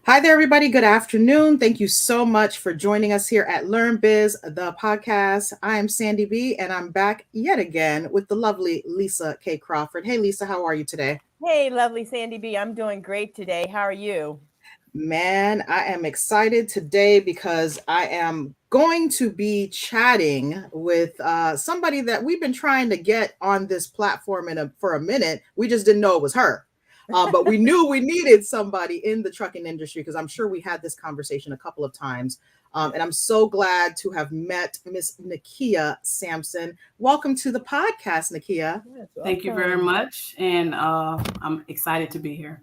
Hi there, everybody. Good afternoon. Thank you so much for joining us here at LearnBiz, the podcast. I am Sandy B, and I'm back yet again with the lovely Lisa K. Crawford. Hey, Lisa, how are you today? Hey, lovely Sandy B. I'm doing great today. How are you? Man, I am excited today because I am going to be chatting with somebody that we've been trying to get on this platform for a minute. We just didn't know it was her. But we knew we needed somebody in the trucking industry because I'm sure we had this conversation a couple of times. And I'm so glad to have met Miss Nickia Sampson. Welcome to the podcast, Nickia. Yes, Thank you very welcome. much, and I'm excited to be here.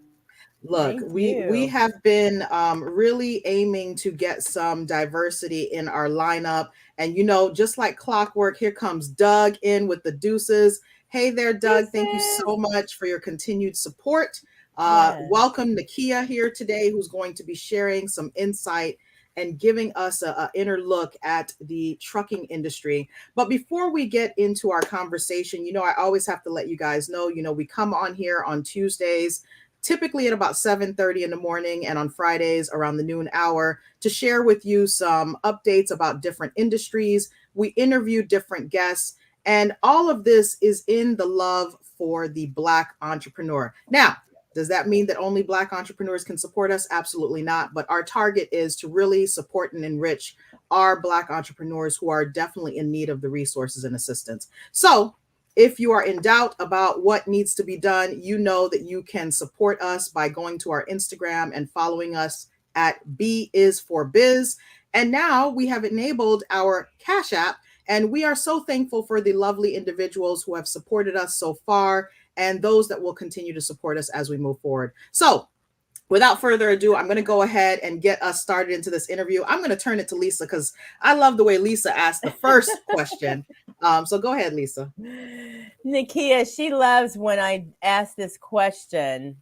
Look, Thank we you. have been really aiming to get some diversity in our lineup, and just like clockwork, here comes Doug in with the deuces. Hey there, Doug. Thank you Deuces. so much for your continued support. Yes. Welcome Nakia here today, who's going to be sharing some insight and giving us a inner look at the trucking industry. But before we get into our conversation, I always have to let you guys know, we come on here on Tuesdays typically at about 7:30 in the morning and on Fridays around the noon hour to share with you some updates about different industries. We interview different guests, and all of this is in the love for the Black entrepreneur. Now, does that mean that only Black entrepreneurs can support us? Absolutely not. But our target is to really support and enrich our Black entrepreneurs who are definitely in need of the resources and assistance. So, if you are in doubt about what needs to be done, you know that you can support us by going to our Instagram and following us at B is for Biz. And now we have enabled our Cash App, and we are so thankful for the lovely individuals who have supported us so far and those that will continue to support us as we move forward. So, without further ado, I'm going to go ahead and get us started into this interview. I'm going to turn it to Lisa because I love the way Lisa asked the first question. So go ahead, Lisa. Nikia, she loves when I ask this question.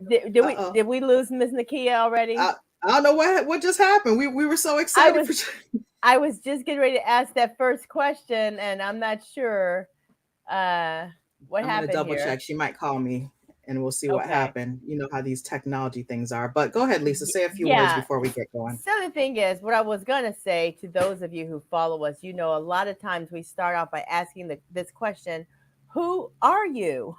Did we Uh-oh. did we lose Miss Nikia already? I, I don't know what just happened. We were so I excited was for. I was just getting ready to ask that first question, and I'm not sure uh what I'm gonna happened double here. check. She might call me, and we'll see what Okay. happened. You know how these technology things are. But go ahead, Lisa. Say a few words Yeah. before we get going. So the thing is, what I was gonna say to those of you who follow us, a lot of times we start off by asking this question, "Who are you?"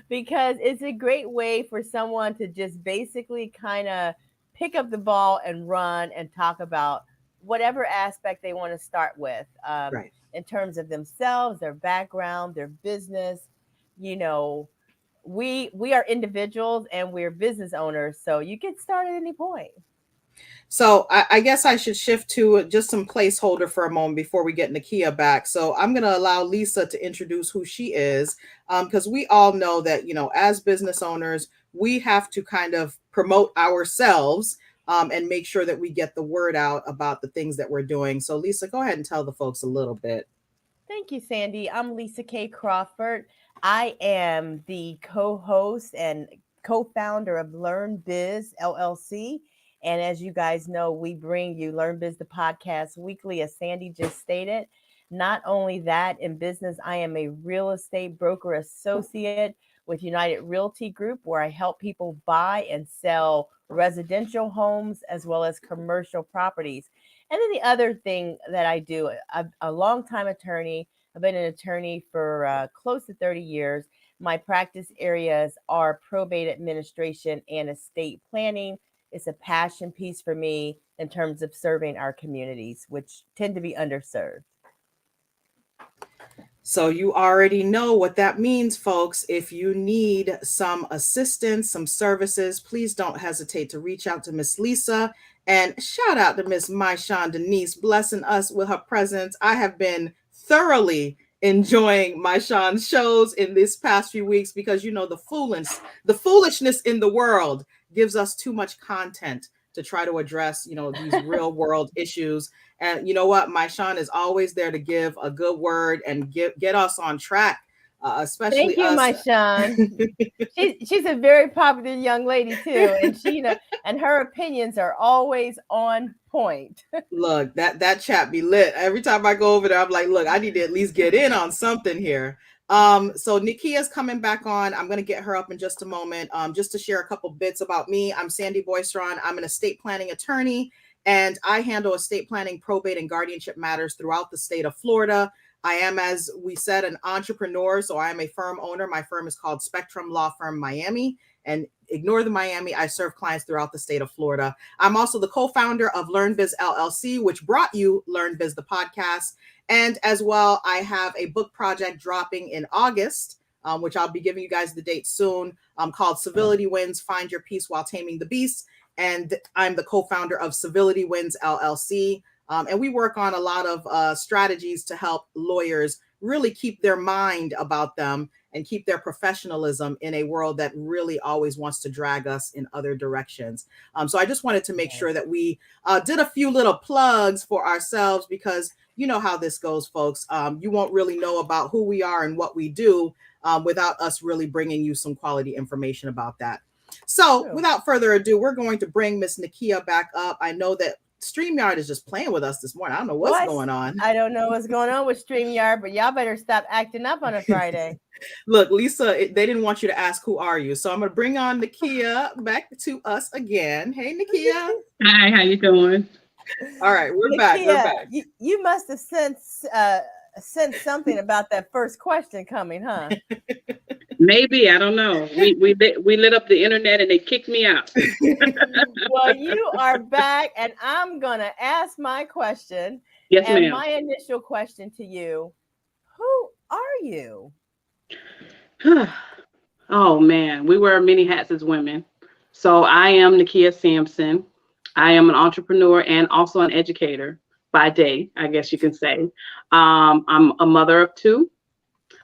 Because it's a great way for someone to just basically kind of pick up the ball and run and talk about whatever aspect they want to start with, Right. in terms of themselves, their background, their business. You know, we are individuals and we're business owners, so you can start at any point. So I guess I should shift to just some placeholder for a moment before we get Nakia back. So I'm going to allow Lisa to introduce who she is, because we all know that as business owners, we have to kind of promote ourselves and make sure that we get the word out about the things that we're doing. So Lisa, go ahead and tell the folks a little bit. Thank you, Sandy. I'm Lisa K. Crawford. I am the co host and co founder of LearnBiz LLC. And as you guys know, we bring you LearnBiz, the podcast, weekly, as Sandy just stated. Not only that, in business, I am a real estate broker associate with United Realty Group, where I help people buy and sell residential homes as well as commercial properties. And then the other thing that I do, I'm a longtime attorney. I've been an attorney for close to 30 years. My practice areas are probate administration and estate planning. It's a passion piece for me in terms of serving our communities, which tend to be underserved. So you already know what that means, folks. If you need some assistance, some services, please don't hesitate to reach out to Miss Lisa. And shout out to Miss Maishan Denise, blessing us with her presence. I have been thoroughly enjoying Maishan's shows in this past few weeks because the foolishness in the world gives us too much content to try to address, these real world issues. And you know what? My Sean is always there to give a good word and get us on track, Thank especially you, us. my Sean. She's a very popular young lady too, and and her opinions are always on point. Look, that chat be lit. Every time I go over there, I'm like, look, I need to at least get in on something here. So Nickia's coming back on. I'm going to get her up in just a moment. Just to share a couple bits about me. I'm Sandy Boisrond. I'm an estate planning attorney, and I handle estate planning, probate, and guardianship matters throughout the state of Florida. I am, as we said, an entrepreneur. So I am a firm owner. My firm is called Spectrum Law Firm Miami, and ignore the Miami. I serve clients throughout the state of Florida. I'm also the co-founder of LearnBiz LLC, which brought you LearnBiz, the podcast. And as well, I have a book project dropping in August, which I'll be giving you guys the date soon, called Civility Wins, Find Your Peace While Taming the Beast. And I'm the co-founder of Civility Wins LLC. And we work on a lot of strategies to help lawyers really keep their mind about them and keep their professionalism in a world that really always wants to drag us in other directions. So I just wanted to make sure that we did a few little plugs for ourselves, because you know how this goes, folks. You won't really know about who we are and what we do without us really bringing you some quality information about that. So without further ado, we're going to bring Miss Nickia back up. I know that StreamYard is just playing with us this morning. I don't know what's going on. I don't know what's going on with StreamYard, but y'all better stop acting up on a Friday. Look, Lisa, they didn't want you to ask who are you. So I'm going to bring on Nickia back to us again. Hey, Nickia. Hi, how you doing? All right, we're back. We're back. You must have sensed something about that first question coming, huh? Maybe, I don't know. We lit up the internet and they kicked me out. Well, you are back, and I'm gonna ask my question. Yes, and ma'am. My initial question to you: who are you? Oh man, we wear many hats as women. So I am Nickia Sampson. I am an entrepreneur and also an educator by day, I guess you can say. I'm a mother of two,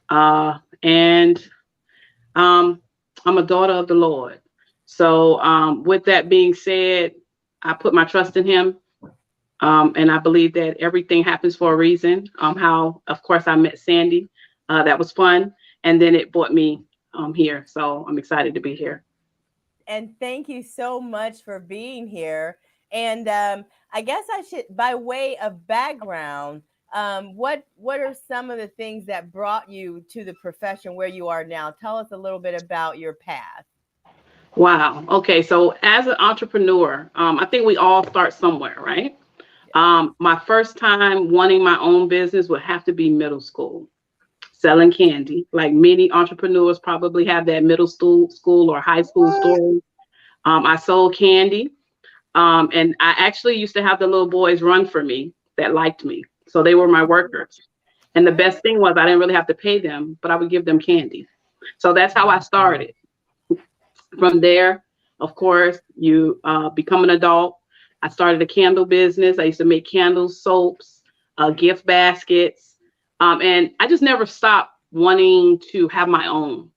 and I'm a daughter of the Lord. So with that being said, I put my trust in him. And I believe that everything happens for a reason. How, of course, I met Sandy. That was fun. And then it brought me here. So I'm excited to be here. And thank you so much for being here. And I guess I should, by way of background, what are some of the things that brought you to the profession where you are now? Tell us a little bit about your path. Wow. Okay. So as an entrepreneur, I think we all start somewhere, right? My first time wanting my own business would have to be middle school, selling candy. Like many entrepreneurs probably have that middle school or high school story. I sold candy. And I actually used to have the little boys run for me that liked me. So they were my workers. And the best thing was I didn't really have to pay them, but I would give them candy. So that's how I started. From there, of course, you become an adult. I started a candle business. I used to make candles, soaps, gift baskets. And I just never stopped wanting to have my own.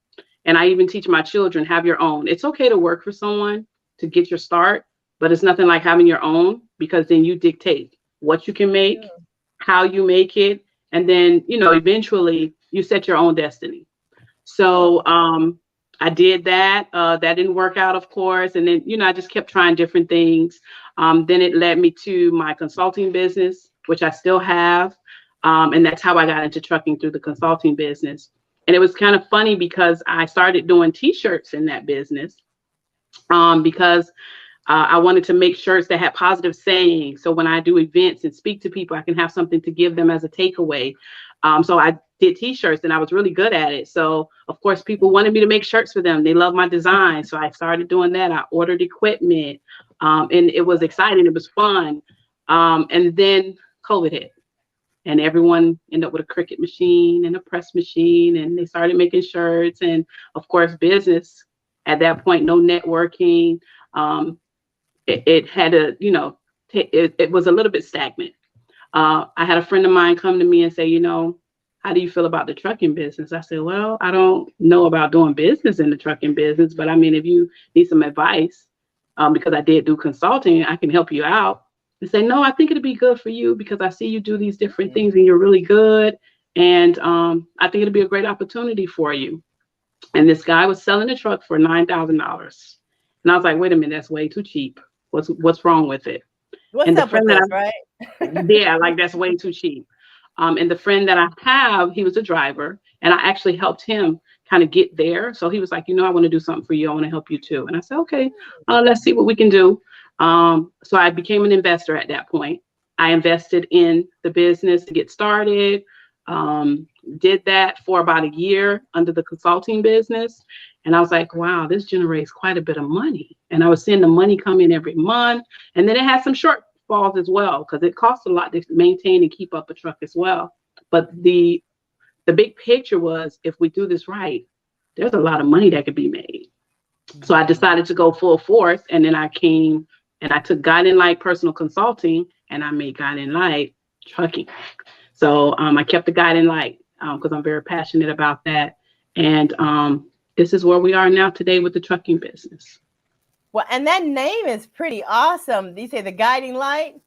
And I even teach my children, have your own. It's okay to work for someone to get your start, but it's nothing like having your own, because then you dictate what you can make, how you make it. And then, you know, eventually you set your own destiny. So I did that. That didn't work out, of course. And then, you know, I just kept trying different things. Then it led me to my consulting business, which I still have. And that's how I got into trucking, through the consulting business. And it was kind of funny because I started doing T-shirts in that business because I wanted to make shirts that had positive sayings. So when I do events and speak to people, I can have something to give them as a takeaway. So I did T-shirts and I was really good at it. So of course, people wanted me to make shirts for them. They love my design. So I started doing that. I ordered equipment and it was exciting. It was fun. And then COVID hit and everyone ended up with a Cricut machine and a press machine, and they started making shirts. And of course, business at that point, no networking. It had a, you know, it was a little bit stagnant. I had a friend of mine come to me and say, you know, how do you feel about the trucking business? I said, well, I don't know about doing business in the trucking business, but I mean, if you need some advice, because I did do consulting, I can help you out. They say, no, I think it'd be good for you because I see you do these different things and you're really good. And I think it'd be a great opportunity for you. And this guy was selling a truck for $9,000. And I was like, wait a minute, that's way too cheap. What's wrong with it? What's up with this, right? Yeah, like that's way too cheap. And the friend that I have, he was a driver. And I actually helped him kind of get there. So he was like, I want to do something for you. I want to help you too. And I said, okay, let's see what we can do. So I became an investor at that point. I invested in the business to get started. Did that for about a year under the consulting business. And I was like, wow, this generates quite a bit of money. And I was seeing the money come in every month. And then it had some shortfalls as well, because it costs a lot to maintain and keep up a truck as well. But the big picture was, if we do this right, there's a lot of money that could be made. So I decided to go full force. And then I came and I took Guiding Light Personal Consulting and I made Guiding Light Trucking. So I kept the Guiding Light because I'm very passionate about that. And this is where we are now today with the trucking business. Well, and that name is pretty awesome. You say the Guiding Light?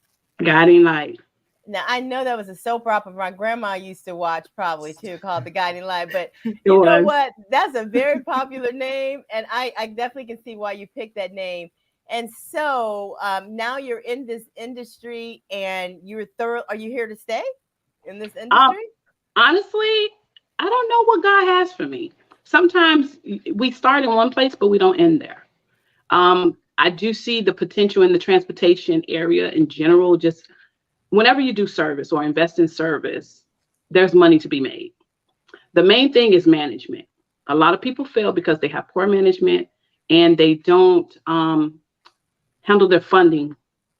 Guiding Light. Now, I know that was a soap opera my grandma used to watch probably too, called The Guiding Light. But you know what? That's a very popular name. And I definitely can see why you picked that name. And so now you're in this industry and you're thorough. Are you here to stay in this industry? Honestly, I don't know what God has for me. Sometimes we start in one place, but we don't end there. I do see the potential in the transportation area in general. Just whenever you do service or invest in service, there's money to be made. The main thing is management. A lot of people fail because they have poor management and they don't handle their funding.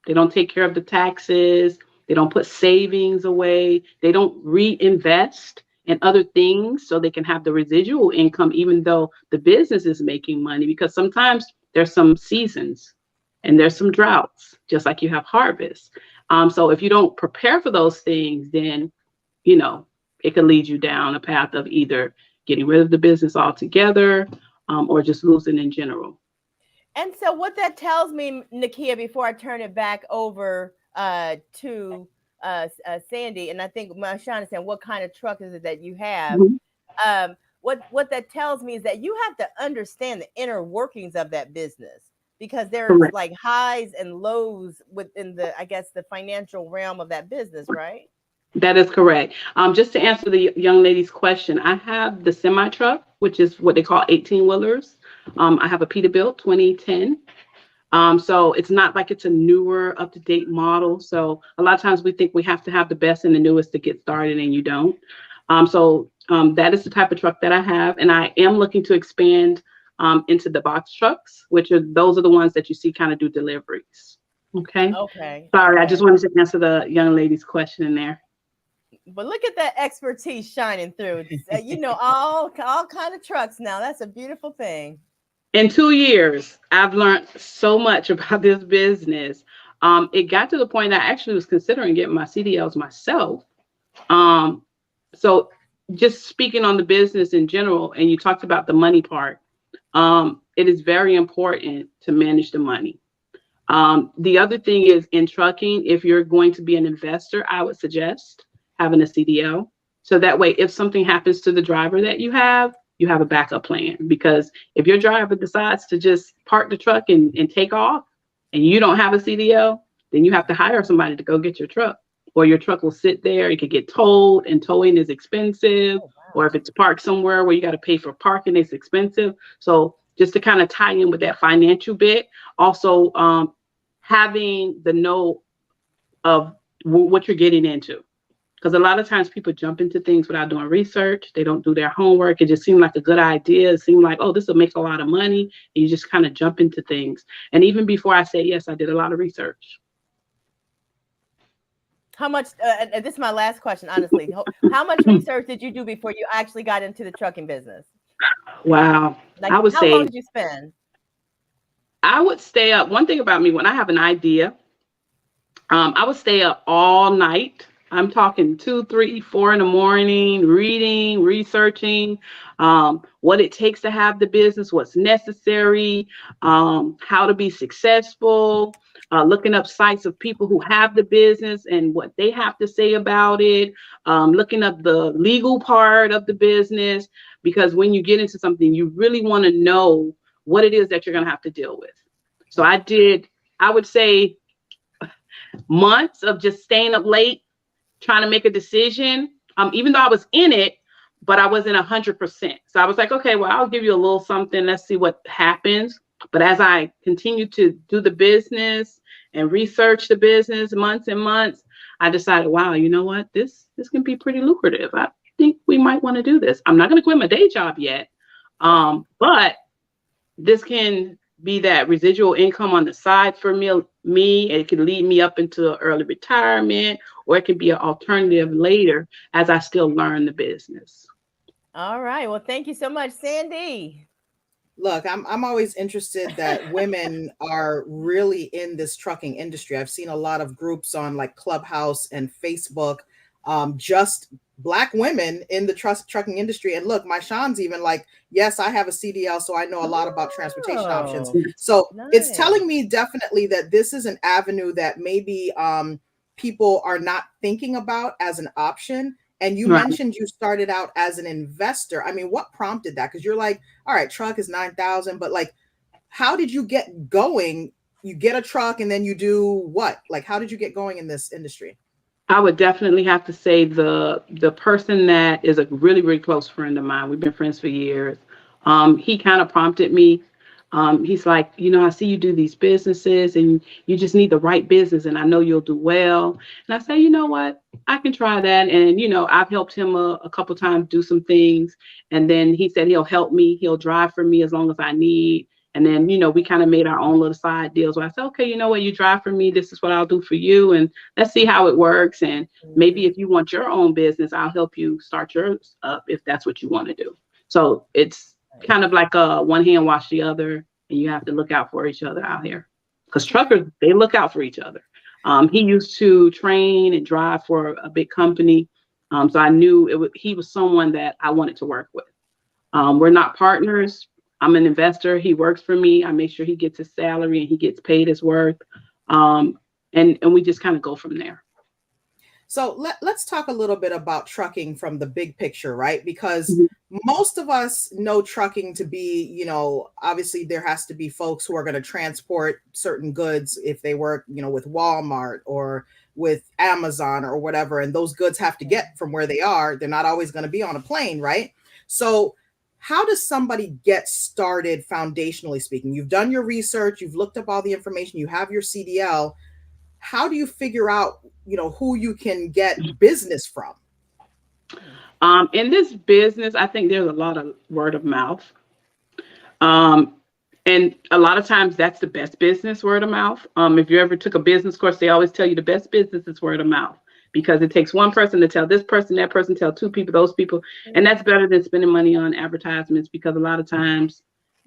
They don't take care of the taxes. They don't put savings away. They don't reinvest in other things so they can have the residual income, even though the business is making money, because sometimes there's some seasons and there's some droughts, just like you have harvest. So if you don't prepare for those things, then, it could lead you down a path of either getting rid of the business altogether or just losing in general. And so what that tells me, Nickia, before I turn it back over to Sandy, and I think Marshawn is saying, what kind of truck is it that you have? Mm-hmm. What that tells me is that you have to understand the inner workings of that business, because there's Correct. Like highs and lows within the financial realm of that business, right? That is correct. Just to answer the young lady's question, I have the semi truck, which is what they call 18-wheelers. I have a Peterbilt 2010. So it's not like it's a newer, up-to-date model. So a lot of times we think we have to have the best and the newest to get started, and you don't. So that is the type of truck that I have. And I am looking to expand into the box trucks, those are the ones that you see kind of do deliveries. Okay. Sorry, I just wanted to answer the young lady's question in there. But look at that expertise shining through. All kind of trucks now. That's a beautiful thing. In 2 years, I've learned so much about this business. It got to the point I actually was considering getting my CDLs myself. So just speaking on the business in general, and you talked about the money part, it is very important to manage the money. The other thing is, in trucking, if you're going to be an investor, I would suggest having a CDL. So that way, if something happens to the driver that you have a backup plan. Because if your driver decides to just park the truck and take off and you don't have a CDL, then you have to hire somebody to go get your truck, or your truck will sit there. It could get towed, and towing is expensive. Or if it's parked somewhere where you got to pay for parking, it's expensive. So just to kind of tie in with that financial bit, also having the know of what you're getting into. Because a lot of times people jump into things without doing research. They don't do their homework. It just seemed like a good idea. It seemed like, oh, this will make a lot of money. And you just kind of jump into things. And even before I said yes, I did a lot of research. How much, this is my last question, honestly. How much research did you do before you actually got into the trucking business? Wow. Like, I would how say, long did you spend? I would stay up. One thing about me, when I have an idea, I would stay up all night. I'm talking 2, 3, 4 in the morning, reading, researching, what it takes to have the business, what's necessary, how to be successful, looking up sites of people who have the business and what they have to say about it, looking up the legal part of the business, because when you get into something, you really want to know what it is that you're going to have to deal with. So I would say months of just staying up late, trying to make a decision. Even though I was in it, but I wasn't 100%. So I was like, okay, well, I'll give you a little something. Let's see what happens. But as I continued to do the business and research the business months and months, I decided, wow, you know what? This can be pretty lucrative. I think we might want to do this. I'm not going to quit my day job yet. But this can be that residual income on the side for me. It can lead me up into early retirement, or it can be an alternative later as I still learn the business. All right. Well, thank you so much, Sandy. Look, I'm always interested that women are really in this trucking industry. I've seen a lot of groups on like Clubhouse and Facebook, just Black women in the trucking industry. And look, my Sean's even like, yes, I have a CDL, so I know a lot about transportation options. So it's telling me definitely that this is an avenue that maybe people are not thinking about as an option. And you mentioned you started out as an investor. I mean, what prompted that? Because you're like, all right, truck is 9,000, but like, how did you get going? You get a truck and then you do what? Like, how did you get going in this industry? I would definitely have to say the person that is a really, really close friend of mine. We've been friends for years. He kind of prompted me. He's like, you know, I see you do these businesses and you just need the right business and I know you'll do well. And I say, you know what, I can try that. And, you know, I've helped him a couple times do some things. And then he said he'll help me. He'll drive for me as long as I need. And then, you know, we kind of made our own little side deals where I said, okay, you know what, you drive for me. This is what I'll do for you. And let's see how it works. And maybe if you want your own business, I'll help you start yours up if that's what you want to do. So it's kind of like a one hand wash the other, and you have to look out for each other out here because truckers, they look out for each other. He used to train and drive for a big company. So I knew he was someone that I wanted to work with. We're not partners. I'm an investor. He works for me. I make sure he gets his salary and he gets paid his worth. And we just kind of go from there. So let's talk a little bit about trucking from the big picture, right? Because most of us know trucking to be, you know, obviously there has to be folks who are going to transport certain goods if they work, you know, with Walmart or with Amazon or whatever. And those goods have to get from where they are. They're not always going to be on a plane, right? So how does somebody get started foundationally speaking? You've done your research, you've looked up all the information, you have your CDL. How do you figure out, you know, who you can get business from? In this business, I think there's a lot of word of mouth. And a lot of times that's the best business, word of mouth. If you ever took a business course, they always tell you the best business is word of mouth because it takes one person to tell this person, that person tell two people, those people. And that's better than spending money on advertisements because a lot of times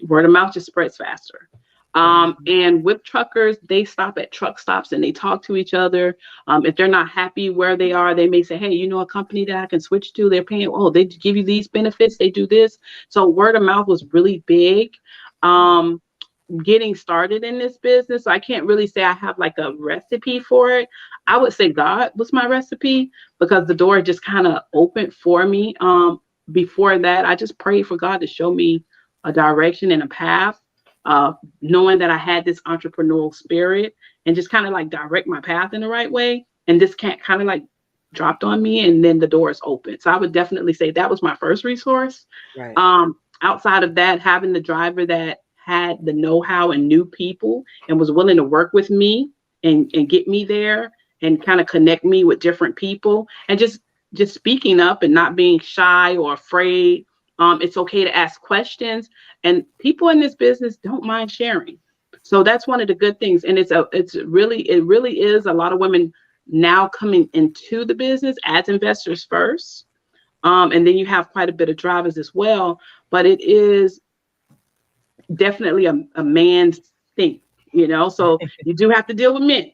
word of mouth just spreads faster. And with truckers, they stop at truck stops and they talk to each other. If they're not happy where they are, they may say, hey, you know, a company that I can switch to, they're paying, oh, they give you these benefits, they do this. So word of mouth was really big. Getting started in this business, I can't really say I have like a recipe for it. I would say God was my recipe because the door just kind of opened for me. Before that, I just prayed for God to show me a direction and a path. Knowing that I had this entrepreneurial spirit and just kind of like direct my path in the right way. And this kind of like dropped on me and then the doors opened. So I would definitely say that was my first resource. Right. Outside of that, having the driver that had the know-how and knew people and was willing to work with me and get me there and kind of connect me with different people and just speaking up and not being shy or afraid. It's okay to ask questions, and people in this business don't mind sharing. So that's one of the good things. And it really is a lot of women now coming into the business as investors first. And then you have quite a bit of drivers as well, but it is definitely a man's thing, you know, so you do have to deal with men.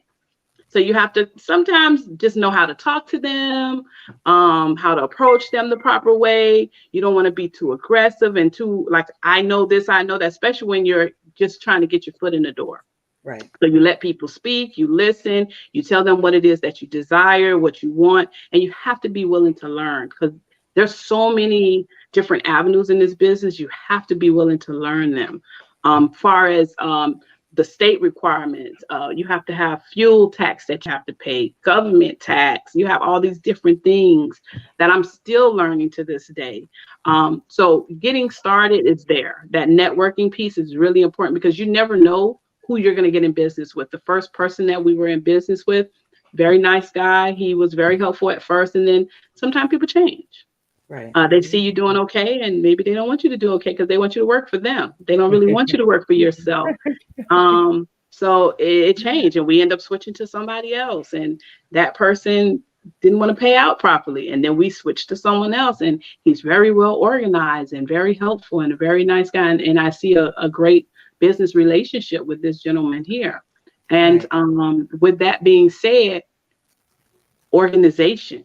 So you have to sometimes just know how to talk to them, how to approach them the proper way. You don't want to be too aggressive and too like, I know this, I know that, especially when you're just trying to get your foot in the door. Right. So you let people speak, you listen, you tell them what it is that you desire, what you want, and you have to be willing to learn because there's so many different avenues in this business. You have to be willing to learn them. Far as the state requirements. You have to have fuel tax that you have to pay, government tax. You have all these different things that I'm still learning to this day. So getting started is there. That networking piece is really important because you never know who you're going to get in business with. The first person that we were in business with, very nice guy. He was very helpful at first, and then sometimes people change. Right. They see you doing okay, and maybe they don't want you to do okay because they want you to work for them. They don't really want you to work for yourself. So it changed, and we end up switching to somebody else, and that person didn't want to pay out properly, and then we switched to someone else, and he's very well organized and very helpful and a very nice guy, and I see a great business relationship with this gentleman here. And with that being said, organization.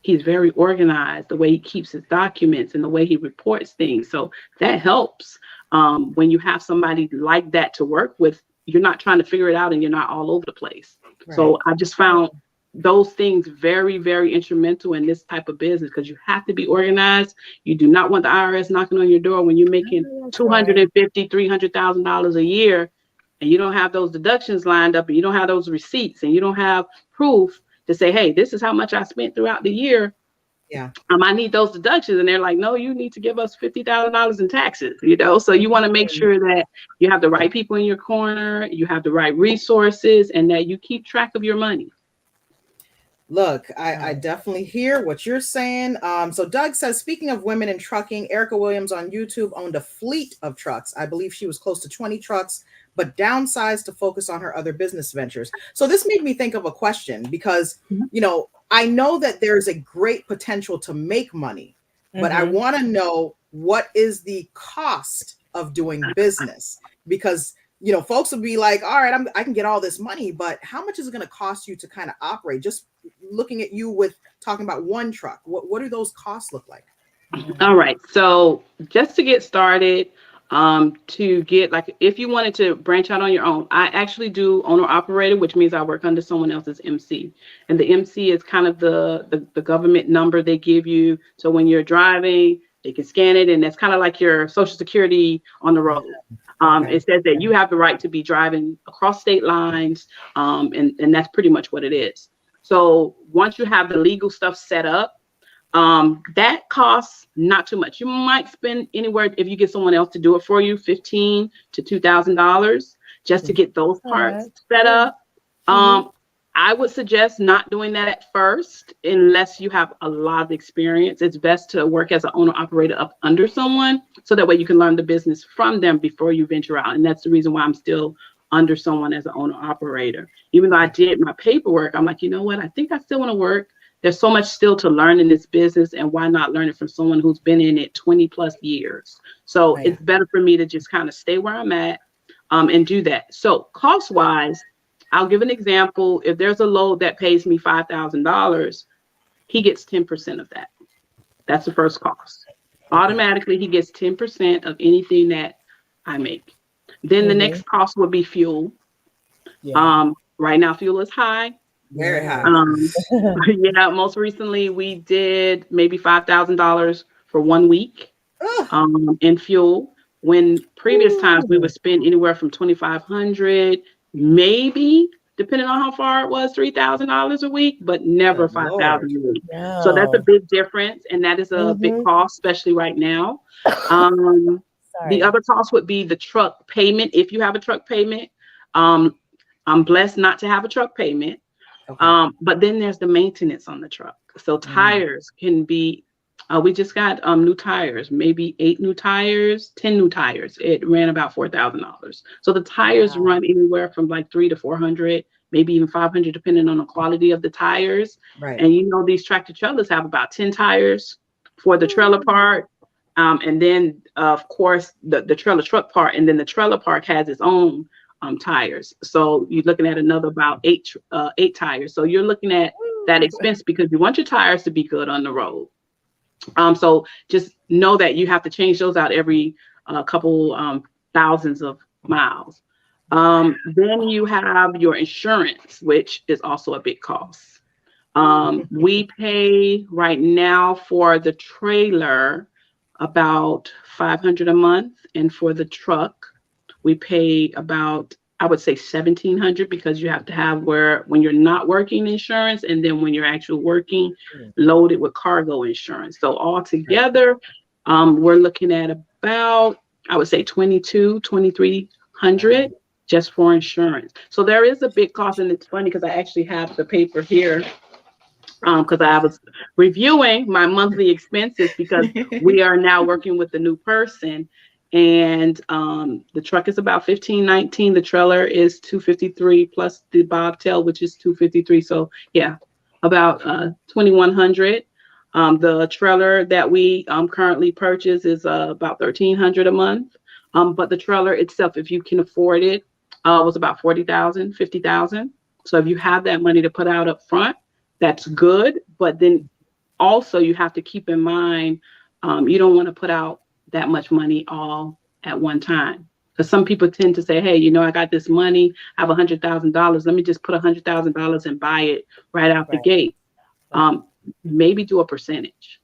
He's very organized, the way he keeps his documents and the way he reports things. So that helps when you have somebody like that to work with. You're not trying to figure it out and you're not all over the place. Right. So I just found those things very, very instrumental in this type of business because you have to be organized. You do not want the IRS knocking on your door when you're making $250,000, $300,000 a year and you don't have those deductions lined up and you don't have those receipts and you don't have proof to say, hey, this is how much I spent throughout the year. Yeah. I need those deductions. And they're like, no, you need to give us $50,000 in taxes, So you want to make sure that you have the right people in your corner, you have the right resources, and that you keep track of your money. Look, I definitely hear what you're saying. So Doug says, speaking of women in trucking, Erica Williams on YouTube owned a fleet of trucks. I believe she was close to 20 trucks, but downsized to focus on her other business ventures. So this made me think of a question because, I know that there's a great potential to make money, but I want to know what is the cost of doing business because, folks would be like, all right, I can get all this money, but how much is it going to cost you to kind of operate? Just looking at you with talking about one truck, what do those costs look like? All right. So just to get started, to get if you wanted to branch out on your own, I actually do owner operator, which means I work under someone else's MC, and the MC is kind of the government number they give you. So when you're driving, they can scan it, and that's kind of like your Social Security on the road. It says that you have the right to be driving across state lines, and that's pretty much what it is. So once you have the legal stuff set up, that costs not too much. You might spend anywhere, if you get someone else to do it for you, $1,500 to $2,000 just to get those parts set up. I would suggest not doing that at first unless you have a lot of experience. It's best to work as an owner operator up under someone so that way you can learn the business from them before you venture out. And that's the reason why I'm still under someone as an owner operator. Even though I did my paperwork, I'm like, you know what? I think I still want to work. There's so much still to learn in this business, and why not learn it from someone who's been in it 20 plus years? So it's better for me to just kind of stay where I'm at and do that. So cost wise, I'll give an example. If there's a load that pays me $5,000, he gets 10% of that. That's the first cost. Automatically, he gets 10% of anything that I make. Then the next cost would be fuel. Right now, fuel is high. Very high. Most recently we did maybe $5,000 for 1 week in fuel. When previous times we would spend anywhere from $2,500, maybe depending on how far it was, $3,000 a week, but never $5,000 a week. No. So that's a big difference, and that is a big cost, especially right now. The other cost would be the truck payment. If you have a truck payment, I'm blessed not to have a truck payment. But then there's the maintenance on the truck. So tires can be, we just got new tires, maybe 8 new tires, 10 new tires. It ran about $4,000. So the tires run anywhere from like $300 to $400, maybe even $500, depending on the quality of the tires. Right. And these tractor trailers have about 10 tires for the trailer part. And then of course the trailer truck part, and then the trailer park has its own tires. So you're looking at another about eight tires. So you're looking at that expense because you want your tires to be good on the road. So just know that you have to change those out every couple thousands of miles. Then you have your insurance, which is also a big cost. We pay right now for the trailer about $500 a month, and for the truck we pay about I would say 1,700, because you have to have when you're not working insurance, and then when you're actually working, loaded with cargo insurance. So altogether, we're looking at about, I would say 2,300 just for insurance. So there is a big cost, and it's funny because I actually have the paper here, because I was reviewing my monthly expenses, because we are now working with the new person. And the truck is about $1,519. The trailer is $253, plus the bobtail, which is $253. So yeah, about $2,100. The trailer that we currently purchase is about $1,300 a month. But the trailer itself, if you can afford it, was about $40,000, $50,000. So if you have that money to put out up front, that's good. But then also you have to keep in mind, you don't want to put out that much money all at one time. Because some people tend to say, hey, I got this money, I have $100,000. Let me just put $100,000 and buy it right out the gate. Maybe do a percentage.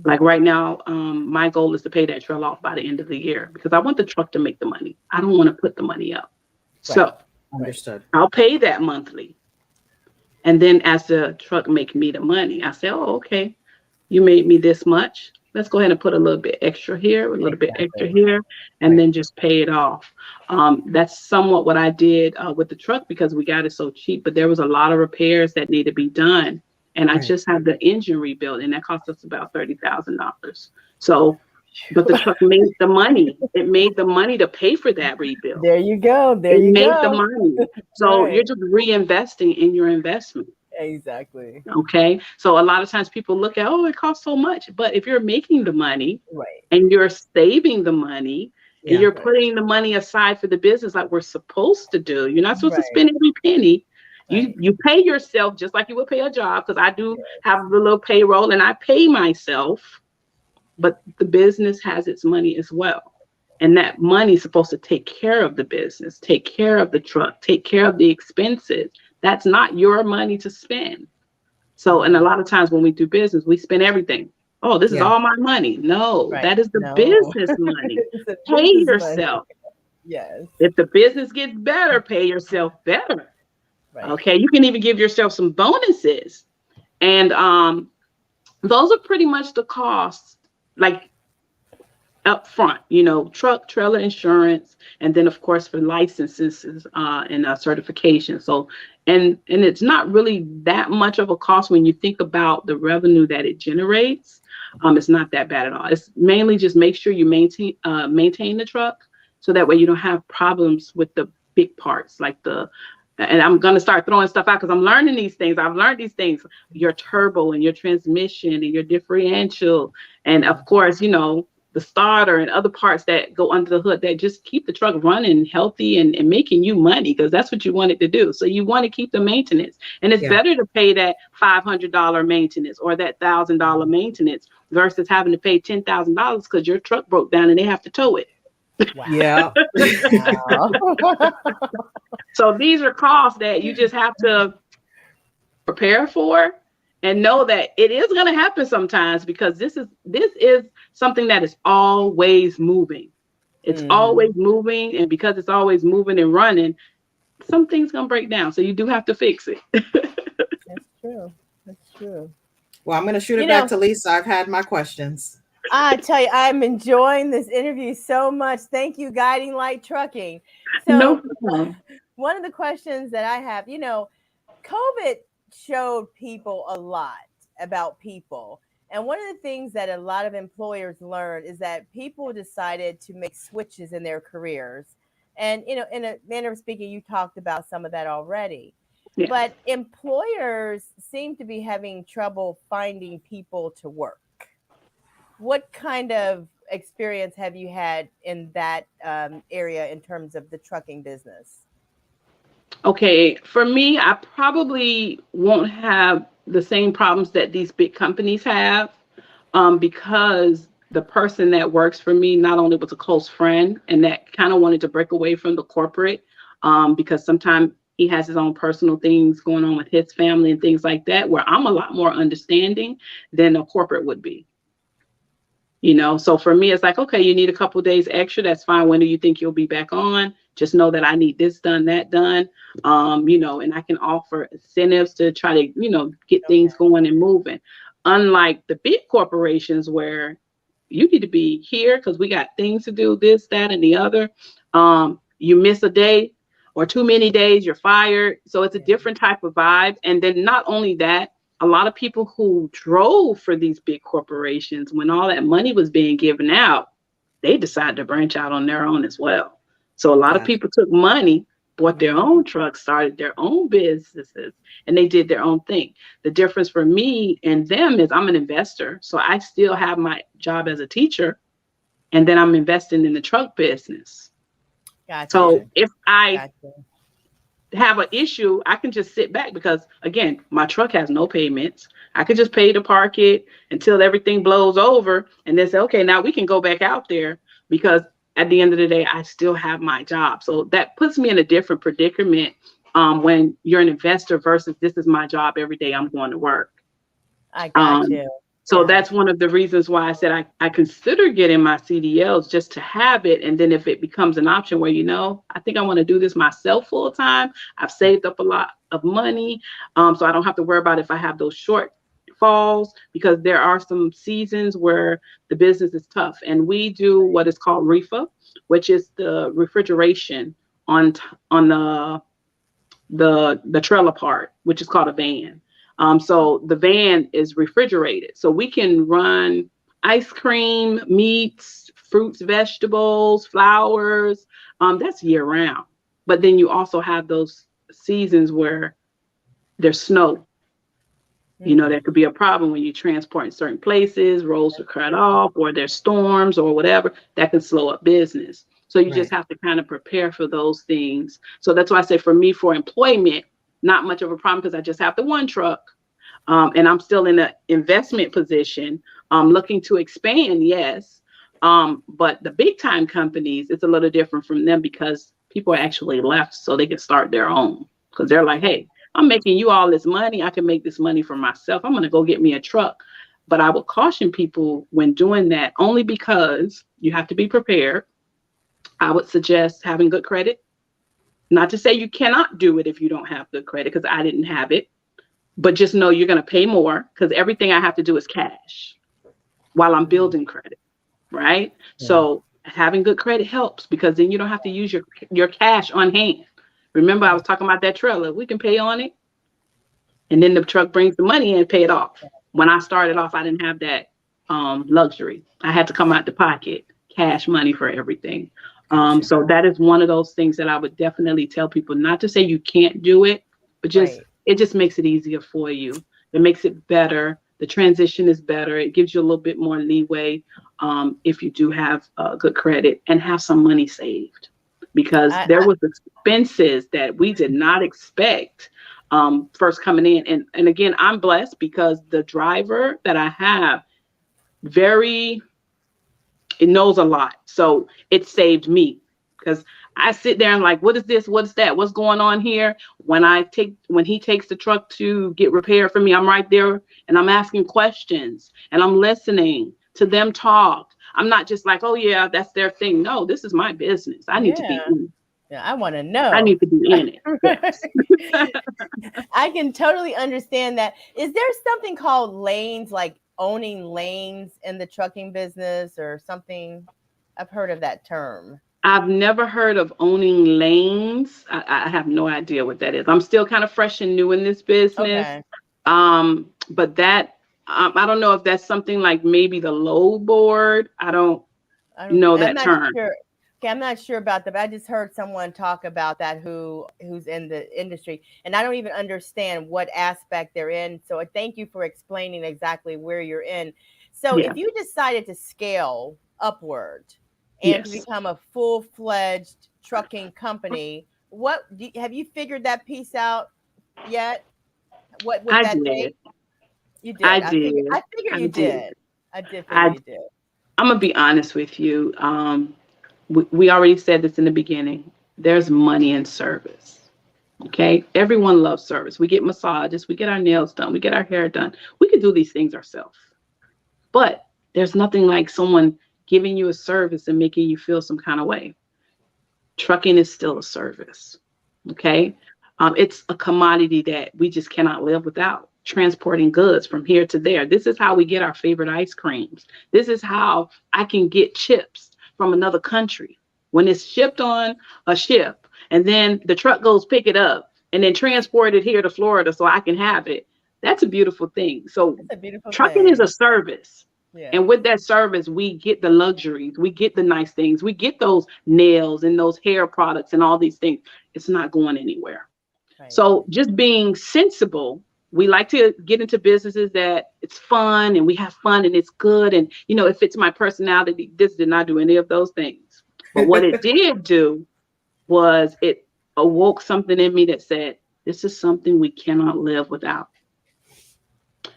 Like right now, my goal is to pay that trailer off by the end of the year, because I want the truck to make the money. I don't want to put the money up. So Understood. I'll pay that monthly. And then as the truck make me the money, I say, oh, okay, you made me this much. Let's go ahead and put a little bit extra here, a little bit extra here, and then just pay it off. That's somewhat what I did with the truck, because we got it so cheap, but there was a lot of repairs that need to be done. And I just had the engine rebuilt, and that cost us about $30,000. So, but the truck made the money. It made the money to pay for that rebuild. There you go. It made the money. So you're just reinvesting in your investment. Exactly. Okay. So a lot of times people look at, oh, it costs so much. But if you're making the money, and you're saving the money, and you're putting the money aside for the business like we're supposed to do, you're not supposed to spend every penny. You pay yourself just like you would pay a job, because I do have a little payroll and I pay myself, but the business has its money as well. And that money is supposed to take care of the business, take care of the truck, take care of the expenses. That's not your money to spend. So, and a lot of times when we do business, we spend everything. Oh, this is all my money. No, that is the business money. Pay yourself. Yes. If the business gets better, pay yourself better. Okay. You can even give yourself some bonuses. And those are pretty much the costs, like up front, truck, trailer insurance, and then of course for licenses and certification. So, and it's not really that much of a cost when you think about the revenue that it generates. It's not that bad at all. It's mainly just make sure you maintain the truck, so that way you don't have problems with the big parts, like and I'm going to start throwing stuff out because I'm learning these things. I've learned these things, your turbo and your transmission and your differential. And of course, the starter and other parts that go under the hood that just keep the truck running healthy and making you money, because that's what you want it to do. So you want to keep the maintenance. And it's better to pay that $500 maintenance or that $1,000 maintenance versus having to pay $10,000 because your truck broke down and they have to tow it. Wow. Yeah. So these are costs that you just have to prepare for and know that it is going to happen sometimes, because this is something that is always moving. It's always moving, and because it's always moving and running, something's going to break down. So you do have to fix it. That's true. That's true. Well, I'm going to shoot it back to Lisa. I've had my questions. I tell you, I'm enjoying this interview so much. Thank you, Guiding Light Trucking. So No problem. One of the questions that I have, COVID showed people a lot about people. And one of the things that a lot of employers learned is that people decided to make switches in their careers. And, in a manner of speaking, you talked about some of that already. Yeah. But employers seem to be having trouble finding people to work. What kind of experience have you had in that area in terms of the trucking business? Okay, for me, I probably won't have the same problems that these big companies have, because the person that works for me not only was a close friend and that kind of wanted to break away from the corporate, because sometimes he has his own personal things going on with his family and things like that, where I'm a lot more understanding than a corporate would be. So for me, it's like, okay, you need a couple of days extra. That's fine. When do you think you'll be back on? Just know that I need this done, that done. And I can offer incentives to try to, get things going and moving. Unlike the big corporations where you need to be here because we got things to do, this, that, and the other. You miss a day or too many days, you're fired. So it's a different type of vibe. And then not only that, a lot of people who drove for these big corporations, when all that money was being given out, they decided to branch out on their own as well. So a lot of people took money, bought their own trucks, started their own businesses, and they did their own thing. The difference for me and them is I'm an investor. So I still have my job as a teacher, and then I'm investing in the truck business. Gotcha. So if I have an issue, I can just sit back because, again, my truck has no payments. I could just pay to park it until everything blows over and then say, okay, now we can go back out there, because at the end of the day, I still have my job. So that puts me in a different predicament when you're an investor versus this is my job every day I'm going to work. I got you. So that's one of the reasons why I said I consider getting my CDLs just to have it. And then if it becomes an option where, I think I want to do this myself full time, I've saved up a lot of money. So I don't have to worry about if I have those shortfalls, because there are some seasons where the business is tough. And we do what is called reefer, which is the refrigeration on the trailer part, which is called a van. So the van is refrigerated. So we can run ice cream, meats, fruits, vegetables, flowers. That's year round. But then you also have those seasons where there's snow. There could be a problem when you transport in certain places, roads are cut off, or there's storms or whatever that can slow up business. So you just have to kind of prepare for those things. So that's why I say for me, for employment, not much of a problem because I just have the one truck, and I'm still in an investment position, looking to expand, yes. But the big time companies, it's a little different from them because people are actually left so they can start their own, because they're like, hey, I'm making you all this money. I can make this money for myself. I'm going to go get me a truck. But I would caution people when doing that, only because you have to be prepared. I would suggest having good credit. Not to say you cannot do it if you don't have good credit, because I didn't have it, but just know you're going to pay more because everything I have to do is cash while I'm building credit, right? Yeah. So having good credit helps, because then you don't have to use your cash on hand. Remember, I was talking about that trailer. We can pay on it, and then the truck brings the money in and pay it off. When I started off, I didn't have that luxury. I had to come out the pocket, cash money for everything. So that is one of those things that I would definitely tell people, not to say you can't do it, but just it just makes it easier for you. It makes it better. The transition is better. It gives you a little bit more leeway if you do have good credit and have some money saved, because there was expenses that we did not expect first coming in. And again, I'm blessed because the driver that I have it knows a lot. So it saved me, because I sit there and like, what is this? What is that? What's going on here? When he takes the truck to get repaired for me, I'm right there and I'm asking questions and I'm listening to them talk. I'm not just like, oh yeah, that's their thing. No, this is my business. I need to be in it. Yeah, I want to know. I need to be in it. Yes. I can totally understand that. Is there something called lanes, like owning lanes in the trucking business or something? I've heard of that term. I've never heard of owning lanes. I have no idea what that is. I'm still kind of fresh and new in this business. Okay. But that, I don't know if that's something like maybe the load board. I don't know that term. Sure. Okay, I'm not sure about that, but I just heard someone talk about that who's in the industry, and I don't even understand what aspect they're in. So thank you for explaining exactly where you're in. So if you decided to scale upward and to become a full-fledged trucking company, have you figured that piece out yet? What would that take? You did. I figured you did. I did figure you did. I'm gonna be honest with you. We already said this in the beginning. There's money in service. Okay. Everyone loves service. We get massages, we get our nails done, we get our hair done. We can do these things ourselves. But there's nothing like someone giving you a service and making you feel some kind of way. Trucking is still a service. Okay. It's a commodity that we just cannot live without. Transporting goods from here to there. This is how we get our favorite ice creams. This is how I can get chips from another country when it's shipped on a ship, and then the truck goes pick it up and then transport it here to Florida so I can have it. That's a beautiful thing. So It's a beautiful trucking thing. is a service. Yeah. And with that service, we get the luxuries, we get the nice things, we get those nails and those hair products and all these things. It's not going anywhere. Right. So just being sensible, we like to get into businesses that it's fun and we have fun and it's good. And, you know, it fits my personality. This did not do any of those things. But what it did do was it awoke something in me that said, this is something we cannot live without.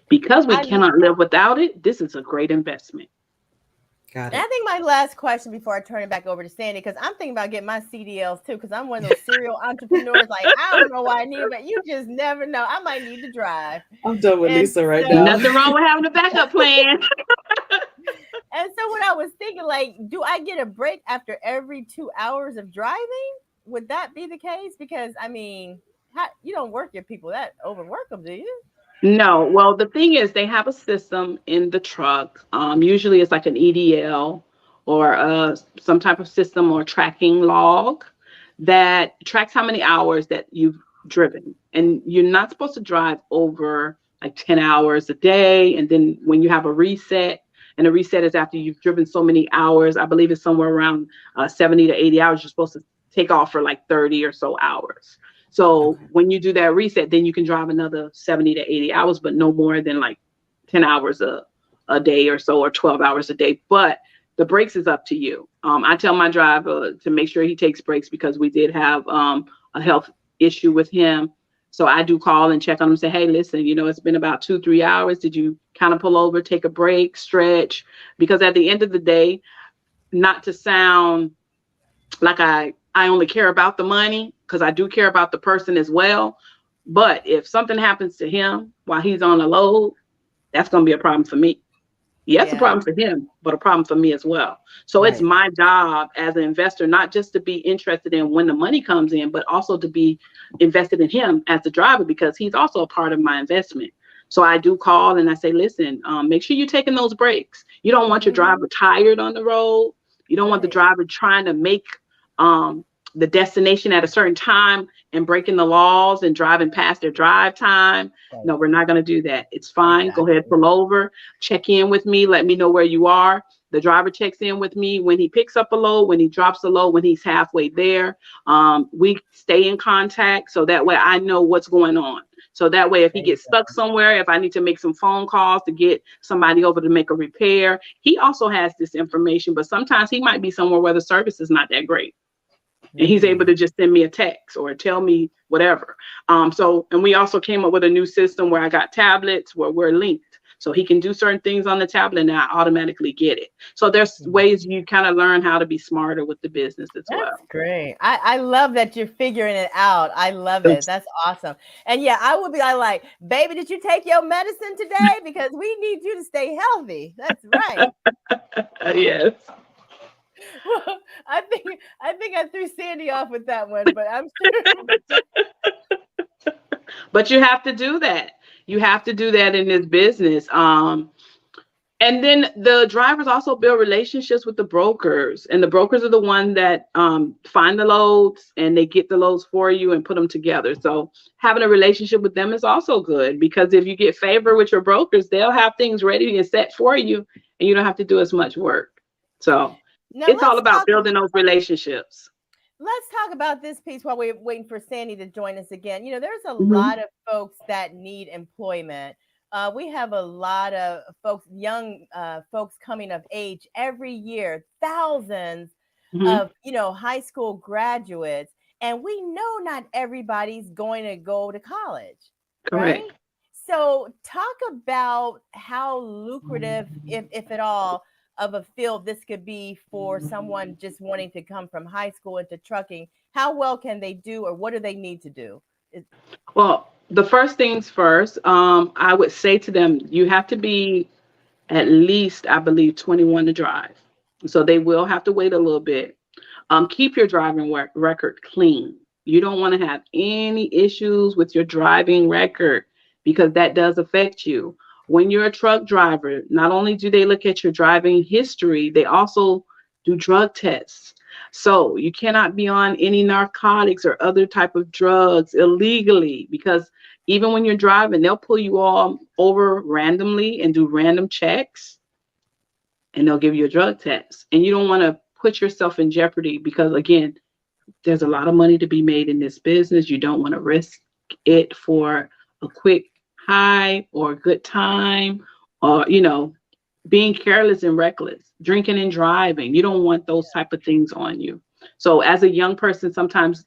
Because we cannot live without it, this is a great investment. Got And I it. think my last question before I turn it back over to Sandy, because I'm thinking about getting my CDLs too, because I'm one of those serial entrepreneurs. Like, I don't know why I need it, but you just never know. I might need to drive. I'm done with And Lisa right so- now. Nothing wrong with having a backup plan. And so what I was thinking, like, do I get a break after every 2 hours of driving? Would that be the case? Because, I mean, you don't work your people that overwork them, do you? No. Well, the thing is, they have a system in the truck. Usually it's like an EDL or some type of system or tracking log that tracks how many hours that you've driven. And you're not supposed to drive over like 10 hours a day. And then when you have a reset, and the reset is after you've driven so many hours, I believe it's somewhere around 70 to 80 hours, you're supposed to take off for like 30 or so hours. So when you do that reset, then you can drive another 70 to 80 hours, but no more than like 10 hours a day or so, or 12 hours a day. But the breaks is up to you. I tell my driver to make sure he takes breaks because we did have a health issue with him. So I do call and check on him and say, hey, listen, you know, it's been about 2-3 hours. Did you kind of pull over, take a break, stretch? Because at the end of the day, not to sound like I only care about the money, because I do care about the person as well. But if something happens to him while he's on a load, that's going to be a problem for me. Yes, a problem for him, but a problem for me as well. So it's my job as an investor, not just to be interested in when the money comes in, but also to be invested in him as the driver, because he's also a part of my investment. So I do call and I say, listen, make sure you're taking those breaks. You don't want your driver tired on the road. You don't want the driver trying to make the destination at a certain time and breaking the laws and driving past their drive time. No, we're not going to do that. It's fine. Go ahead, pull over, check in with me. Let me know where you are. The driver checks in with me when he picks up a load, when he drops a load, when he's halfway there. We stay in contact so that way I know what's going on. So that way, if he gets stuck somewhere, if I need to make some phone calls to get somebody over to make a repair, he also has this information, but sometimes he might be somewhere where the service is not that great. And he's able to just send me a text or tell me whatever. And we also came up with a new system where I got tablets where we're linked. So he can do certain things on the tablet and I automatically get it. So there's ways you kind of learn how to be smarter with the business as well. That's great. I love that you're figuring it out. I love it. That's awesome. And yeah, I would be like, baby, did you take your medicine today? Because we need you to stay healthy. That's right. Yes. Well, I think I threw Sandy off with that one, but I'm sure. But you have to do that. You have to do that in this business. And then the drivers also build relationships with the brokers, and the brokers are the one that find the loads and they get the loads for you and put them together. So having a relationship with them is also good, because if you get favor with your brokers, they'll have things ready and set for you and you don't have to do as much work. So Now it's all about building those relationships. Let's talk about this piece while we're waiting for Sandy to join us again. You know, there's a lot of folks that need employment. We have a lot of folks, young folks coming of age every year, thousands of, high school graduates. And we know not everybody's going to go to college. Correct. Right? So talk about how lucrative, if at all, of a field this could be for someone just wanting to come from high school into trucking. How well can they do, or what do they need to do? Well, the first things first, I would say to them, you have to be at least, I believe, 21 to drive. So they will have to wait a little bit. Keep your driving record clean. You don't want to have any issues with your driving record because that does affect you. When you're a truck driver, not only do they look at your driving history, they also do drug tests. So you cannot be on any narcotics or other type of drugs illegally, because even when you're driving, they'll pull you all over randomly and do random checks, and they'll give you a drug test. And you don't want to put yourself in jeopardy because, again, there's a lot of money to be made in this business. You don't want to risk it for a quick high or a good time, or, being careless and reckless, drinking and driving. You don't want those type of things on you. So as a young person, sometimes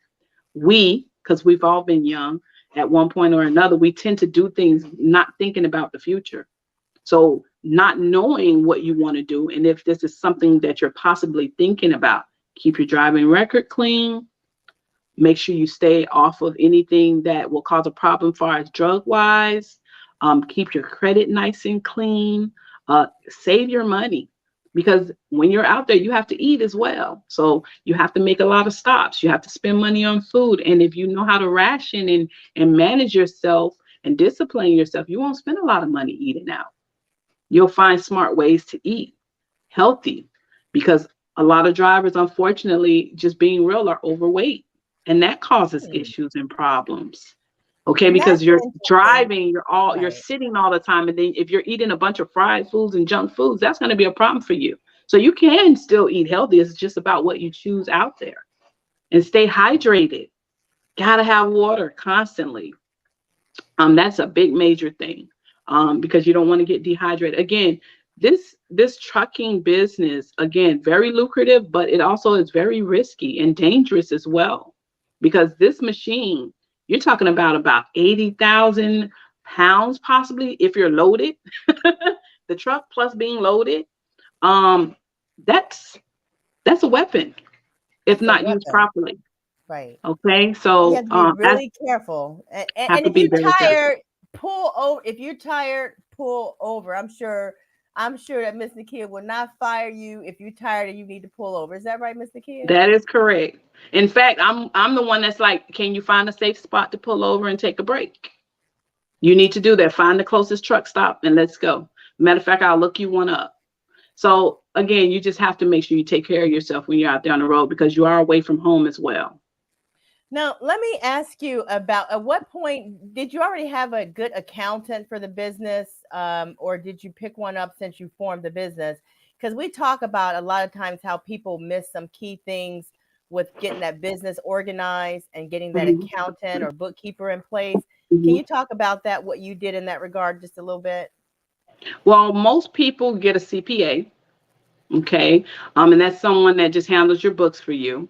because we've all been young at one point or another, we tend to do things not thinking about the future. So not knowing what you want to do, and if this is something that you're possibly thinking about, keep your driving record clean. Make sure you stay off of anything that will cause a problem as far as drug-wise. Keep your credit nice and clean. Save your money, because when you're out there, you have to eat as well. So you have to make a lot of stops. You have to spend money on food. And if you know how to ration and manage yourself and discipline yourself, you won't spend a lot of money eating out. You'll find smart ways to eat healthy, because a lot of drivers, unfortunately, just being real, are overweight. And that causes issues and problems. Okay, because you're driving, you're sitting all the time. And then if you're eating a bunch of fried foods and junk foods, that's going to be a problem for you. So you can still eat healthy. It's just about what you choose out there. And stay hydrated. Gotta have water constantly. That's a big major thing, because you don't want to get dehydrated. Again, this trucking business, again, very lucrative, but it also is very risky and dangerous as well, because this machine, you're talking about 80,000 pounds, possibly, if you're loaded. The truck plus being loaded, that's a weapon if not used properly. Right. Okay, so you have to be really careful. And if you're tired, pull over. If you're tired, pull over. I'm sure that Miss Nickia will not fire you if you're tired and you need to pull over. Is that right, Miss Nickia? That is correct. In fact, I'm the one that's like, can you find a safe spot to pull over and take a break? You need to do that. Find the closest truck stop and let's go. Matter of fact, I'll look you one up. So again, you just have to make sure you take care of yourself when you're out there on the road, because you are away from home as well. Now, let me ask you about, at what point did you already have a good accountant for the business, or did you pick one up since you formed the business? Because we talk about a lot of times how people miss some key things with getting that business organized and getting that accountant or bookkeeper in place. Can you talk about that, what you did in that regard, just a little bit? Well, most people get a CPA, okay? And that's someone that just handles your books for you.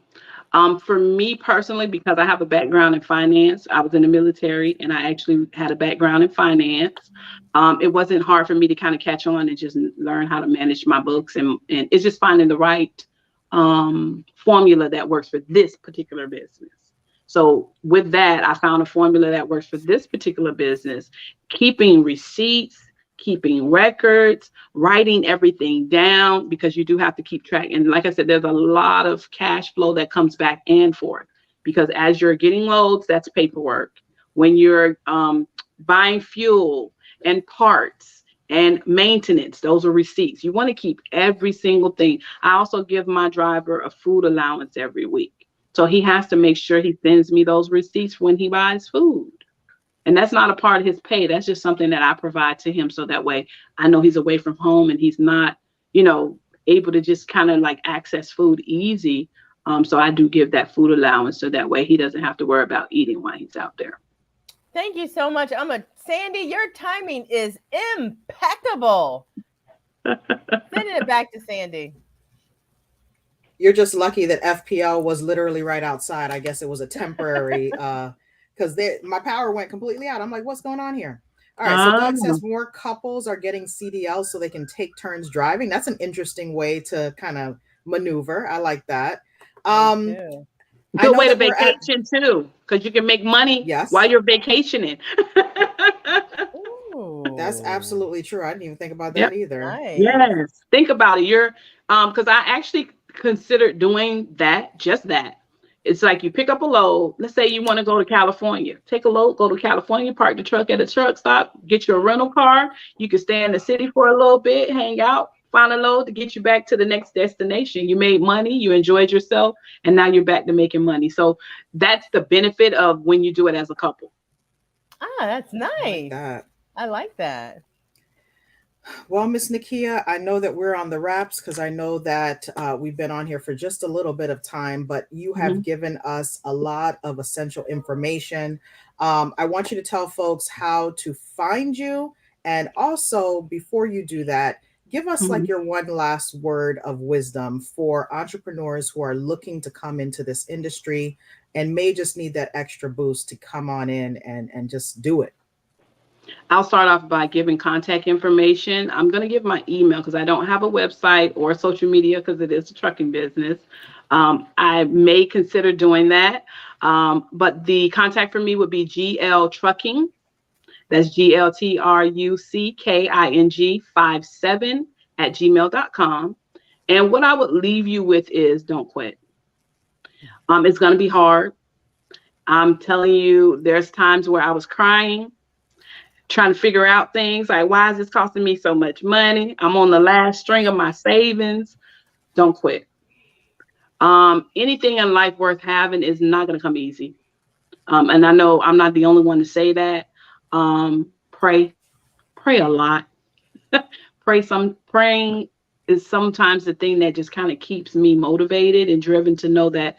For me personally, because I have a background in finance, I was in the military and I actually had a background in finance. It wasn't hard for me to kind of catch on and just learn how to manage my books. And it's just finding the right formula that works for this particular business. So with that, I found a formula that works for this particular business, keeping receipts, keeping records, writing everything down, because you do have to keep track. And like I said, there's a lot of cash flow that comes back and forth, because as you're getting loads, that's paperwork. When you're buying fuel and parts and maintenance, those are receipts. You want to keep every single thing. I also give my driver a food allowance every week. So he has to make sure he sends me those receipts when he buys food. And that's not a part of his pay. That's just something that I provide to him. So that way I know he's away from home and he's not, able to just kind of like access food easy. So I do give that food allowance so that way he doesn't have to worry about eating while he's out there. Thank you so much. Sandy, your timing is impeccable. Sending it back to Sandy. You're just lucky that FPL was literally right outside. I guess it was a temporary, because my power went completely out. I'm like, what's going on here? All right, so Doug says more couples are getting CDLs so they can take turns driving. That's an interesting way to kind of maneuver. I like that. Good way to vacation too, because you can make money while you're vacationing. That's absolutely true. I didn't even think about that either. Nice. Yes, think about it. You're because I actually considered doing that, just that. It's like you pick up a load. Let's say you want to go to California. Take a load, go to California, park the truck at a truck stop, get you a rental car. You can stay in the city for a little bit, hang out, find a load to get you back to the next destination. You made money, you enjoyed yourself, and now you're back to making money. So that's the benefit of when you do it as a couple. Ah, that's nice. That. I like that. Well, Miss Nickia, I know that we're on the wraps because I know that we've been on here for just a little bit of time, but you have given us a lot of essential information. I want you to tell folks how to find you. And also, before you do that, give us like your one last word of wisdom for entrepreneurs who are looking to come into this industry and may just need that extra boost to come on in and just do it. I'll start off by giving contact information. I'm going to give my email because I don't have a website or social media because it is a trucking business. I may consider doing that. But the contact for me would be GL Trucking. That's GLTRUCKING 57@gmail.com. And what I would leave you with is don't quit. It's going to be hard. I'm telling you, there's times where I was crying, trying to figure out things like, why is this costing me so much money? I'm on the last string of my savings. Don't quit. Anything in life worth having is not going to come easy. And I know I'm not the only one to say that. Pray a lot. Praying is sometimes the thing that just kind of keeps me motivated and driven to know that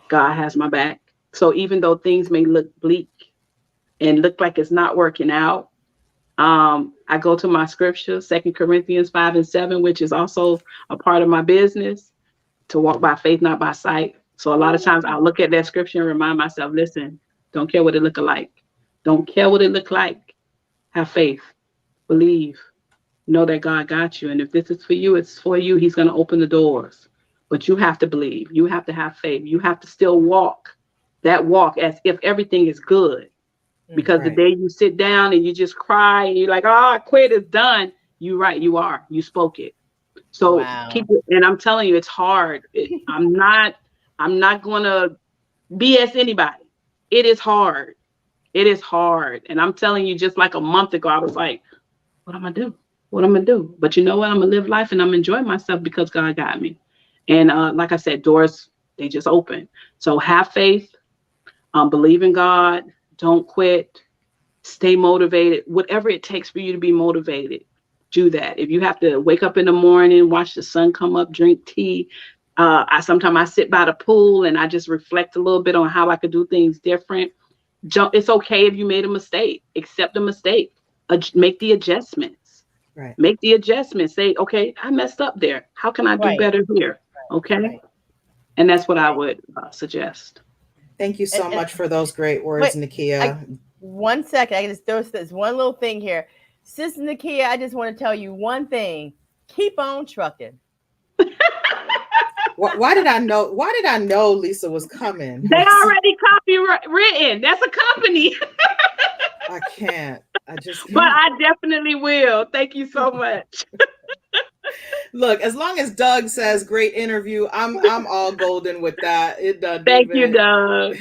God has my back. So even though things may look bleak and look like it's not working out, I go to my scripture, 2 Corinthians 5:7, which is also a part of my business, to walk by faith, not by sight. So a lot of times I'll look at that scripture and remind myself, listen, don't care what it look like. Don't care what it look like. Have faith, believe, know that God got you. And if this is for you, it's for you. He's going to open the doors, but you have to believe. You have to have faith. You have to still walk that walk as if everything is good. Because the day you sit down and you just cry and you're like, oh, I quit, it's done. You're right, you are. You spoke it. So keep it. And I'm telling you, it's hard. I'm not going to BS anybody. It is hard. It is hard. And I'm telling you, just like a month ago, I was like, what am I do? What am I do? But you know what? I'm going to live life and I'm enjoying myself because God got me. And like I said, doors, they just open. So have faith, believe in God. Don't quit. Stay motivated. Whatever it takes for you to be motivated, do that. If you have to wake up in the morning, watch the sun come up, drink tea. Sometimes I sit by the pool and I just reflect a little bit on how I could do things different. It's okay if you made a mistake. Accept the mistake. Make the adjustments. Right. Make the adjustments. Say, okay, I messed up there. How can I do better here? Okay. Right. And that's what I would suggest. Thank you so much for those great words, Nickia. 1 second. I just throw this one little thing here. Sister Nickia, I just want to tell you one thing. Keep on trucking. Why did I know? Why did I know Lisa was coming? They already copywritten. That's a company. I can't. I just can't. But I definitely will. Thank you so much. Look, as long as Doug says great interview, I'm all golden with that. It doesn't. Thank you, Doug.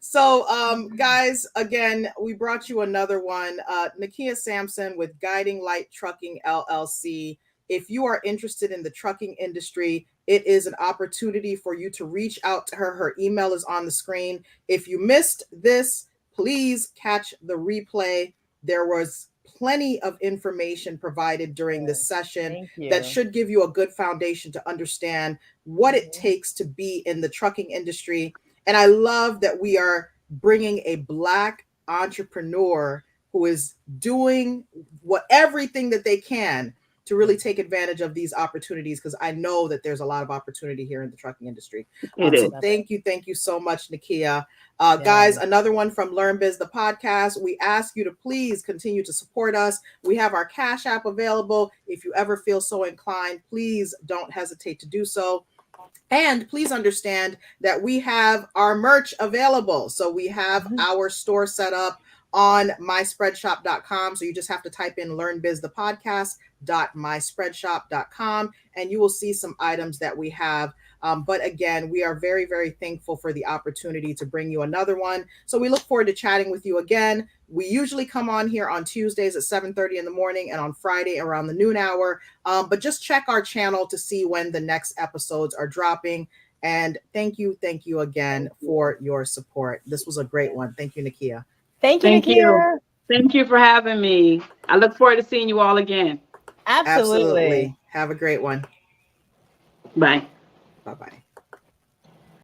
So, guys, again, we brought you another one. Nickia Sampson with Guiding Light Trucking LLC. If you are interested in the trucking industry, it is an opportunity for you to reach out to her. Her email is on the screen. If you missed this, please catch the replay. There was plenty of information provided during this session that should give you a good foundation to understand what it takes to be in the trucking industry. And I love that we are bringing a Black entrepreneur who is doing everything that they can to really take advantage of these opportunities, because I know that there's a lot of opportunity here in the trucking industry. So thank you so much, Nickia. Guys, another one from LearnBiz, the podcast. We ask you to please continue to support us. We have our Cash App available. If you ever feel so inclined, please don't hesitate to do so. And please understand that we have our merch available. So we have our store set up on myspreadshop.com. So you just have to type in LearnBiz, the podcast, store.myspreadshop.com, and you will see some items that we have. But again, we are very, very thankful for the opportunity to bring you another one. So we look forward to chatting with you again. We usually come on here on Tuesdays at 7:30 in the morning and on Friday around the noon hour. But just check our channel to see when the next episodes are dropping. And thank you again for your support. This was a great one. Thank you, Nickia. Thank you, Thank Nickia. you. Thank you for having me. I look forward to seeing you all again. Absolutely. Have a great one. Bye. Bye-bye.